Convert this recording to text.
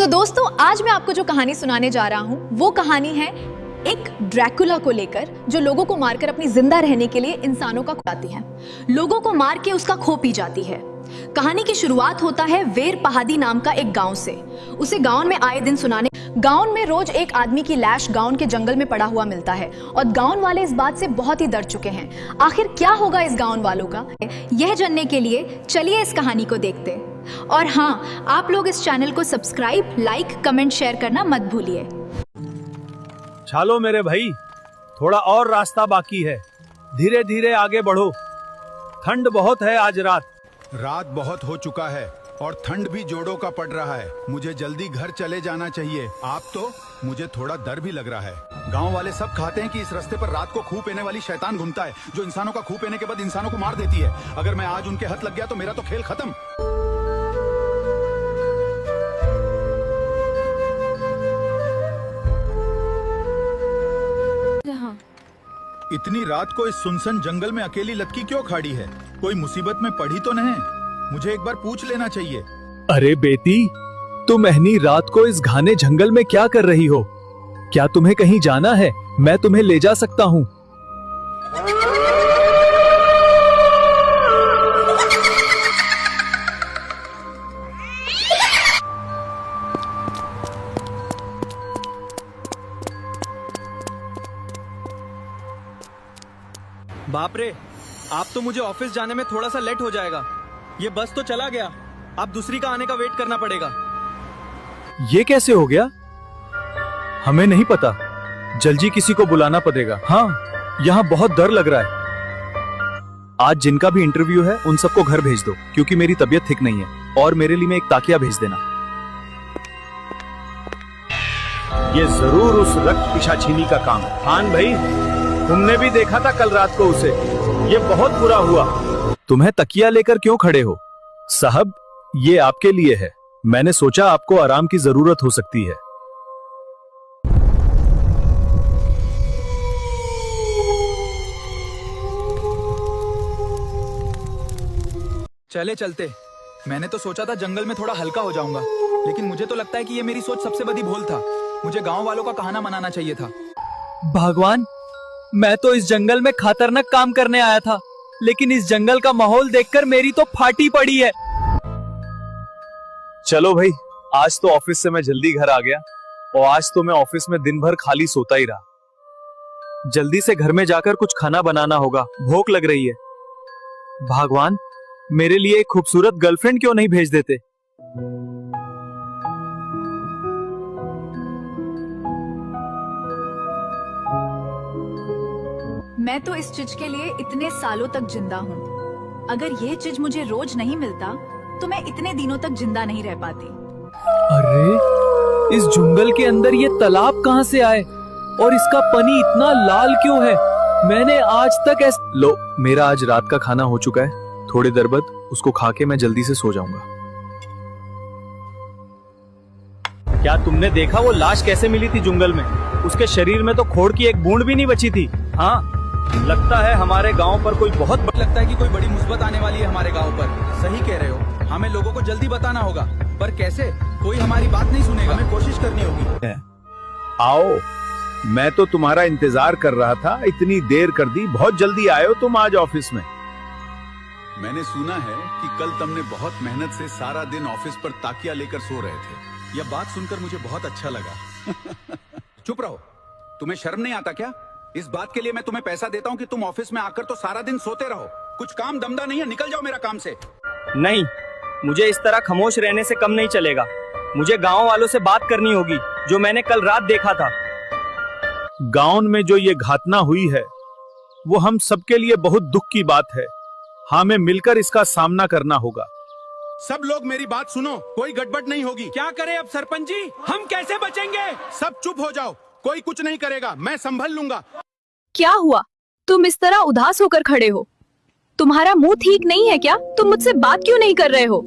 दोस्तों, आज मैं आपको जो कहानी सुनाने जा रहा हूँ वो कहानी है एक ड्रैकुला को लेकर, जो लोगों को मारकर अपनी जिंदा रहने के लिए इंसानों का खाती है, लोगों को मार के उसका खो पी जाती है। कहानी की शुरुआत होता है वेर पहाड़ी नाम का एक गांव से। उसे गांव में आए दिन सुनाने, गांव में रोज एक आदमी की लाश गांव के जंगल में पड़ा हुआ मिलता है और गांव वाले इस बात से बहुत ही डर चुके हैं। आखिर क्या होगा इस गांव वालों का, यह जानने के लिए चलिए इस कहानी को देखते। और हाँ, आप लोग इस चैनल को सब्सक्राइब, लाइक, कमेंट, शेयर करना मत भूलिए। चलो मेरे भाई, थोड़ा और रास्ता बाकी है, धीरे धीरे आगे बढ़ो। ठंड बहुत है आज रात बहुत हो चुका है और ठंड भी जोड़ों का पड़ रहा है। मुझे जल्दी घर चले जाना चाहिए। आप तो, मुझे थोड़ा डर भी लग रहा है। गांव वाले सब खाते हैं कि इस रास्ते पर रात को खूह पीने वाली शैतान घूमता है, जो इंसानों का खूह पीने के बाद इंसानों को मार देती है। अगर मैं आज उनके हाथ लग गया तो मेरा तो खेल खत्म। इतनी रात को इस सुनसान जंगल में अकेली लटकी क्यों खड़ी है? कोई मुसीबत में पड़ी तो नहीं? मुझे एक बार पूछ लेना चाहिए। अरे बेटी, तुम एहनी रात को इस घने जंगल में क्या कर रही हो? क्या तुम्हें कहीं जाना है? मैं तुम्हें ले जा सकता हूँ। बाप रे, आप तो मुझे ऑफिस जाने में थोड़ा सा लेट हो जाएगा। ये बस तो चला गया, अब दूसरी का आने का वेट करना पड़ेगा। ये कैसे हो गया? हमें नहीं पता, जल्दी किसी को बुलाना पड़ेगा। हाँ, यहाँ बहुत डर लग रहा है। आज जिनका भी इंटरव्यू है उन सबको घर भेज दो, क्योंकि मेरी तबीयत ठीक नहीं है। और मेरे लिए एक ताकिया भेज देना। ये जरूर उस रक्त पिशाचिनी का काम है। खान भाई, तुमने भी देखा था कल रात को उसे। ये बहुत बुरा हुआ। तुम्हें तकिया लेकर क्यों खड़े हो? साहब, ये आपके लिए है। मैंने सोचा आपको आराम की जरूरत हो सकती है। चले चलते। मैंने तो सोचा था जंगल में थोड़ा हल्का हो जाऊंगा, लेकिन मुझे तो लगता है कि ये मेरी सोच सबसे बड़ी भूल था। मुझे गांव वालों का कहाना मनाना चाहिए था। भगवान, मैं तो इस जंगल में खतरनाक काम करने आया था, लेकिन इस जंगल का माहौल देखकर मेरी तो फाटी पड़ी है। चलो भाई, आज तो ऑफिस से मैं जल्दी घर आ गया और आज तो मैं ऑफिस में दिन भर खाली सोता ही रहा। जल्दी से घर में जाकर कुछ खाना बनाना होगा, भूख लग रही है। भगवान, मेरे लिए एक खूबसूरत गर्लफ्रेंड क्यों नहीं भेज देते? मैं तो इस चीज के लिए इतने सालों तक जिंदा हूँ। अगर ये चीज मुझे रोज नहीं मिलता तो मैं इतने दिनों तक जिंदा नहीं रह पाती। अरे, इस जंगल के अंदर ये तालाब कहाँ से आए और इसका पानी इतना लाल क्यों है? मैंने आज तक लो, मेरा आज रात का खाना हो चुका है। थोड़ी देर बाद उसको खा के मैं जल्दी से सो जाऊंगा। क्या तुमने देखा वो लाश कैसे मिली थी जंगल में? उसके शरीर में तो खोड़ की एक बूंद भी नहीं बची थी। हाँ, लगता है हमारे गांव पर कोई बहुत लगता है कि कोई बड़ी मुसीबत आने वाली है हमारे गांव पर। सही कह रहे हो, हमें लोगों को जल्दी बताना होगा, पर कैसे? कोई हमारी बात नहीं सुनेगा। हमें कोशिश करनी होगी। आओ, मैं तो तुम्हारा इंतजार कर रहा था। इतनी देर कर दी, बहुत जल्दी आए हो तुम आज ऑफिस में। मैंने सुना है कि कल तुमने बहुत मेहनत से सारा दिन ऑफिस पर ताकिया लेकर सो रहे थे। यह बात सुनकर मुझे बहुत अच्छा लगा। चुप रहो, तुम्हें शर्म नहीं आता क्या? इस बात के लिए मैं तुम्हें पैसा देता हूँ कि तुम ऑफिस में आकर तो सारा दिन सोते रहो। कुछ काम धंधा नहीं है, निकल जाओ मेरा काम से। नहीं, मुझे इस तरह खामोश रहने से कम नहीं चलेगा। मुझे गांव वालों से बात करनी होगी, जो मैंने कल रात देखा था। गांव में जो ये घटना हुई है वो हम सबके लिए बहुत दुख की बात है। हमें मिलकर इसका सामना करना होगा। सब लोग मेरी बात सुनो, कोई गड़बड़ नहीं होगी। क्या करें अब सरपंच जी? हम कैसे बचेंगे? सब चुप हो जाओ, कोई कुछ नहीं करेगा, मैं संभल लूंगा। क्या हुआ? तुम इस तरह उदास होकर खड़े हो? तुम्हारा मुंह ठीक नहीं है क्या? तुम मुझसे बात क्यों नहीं कर रहे हो?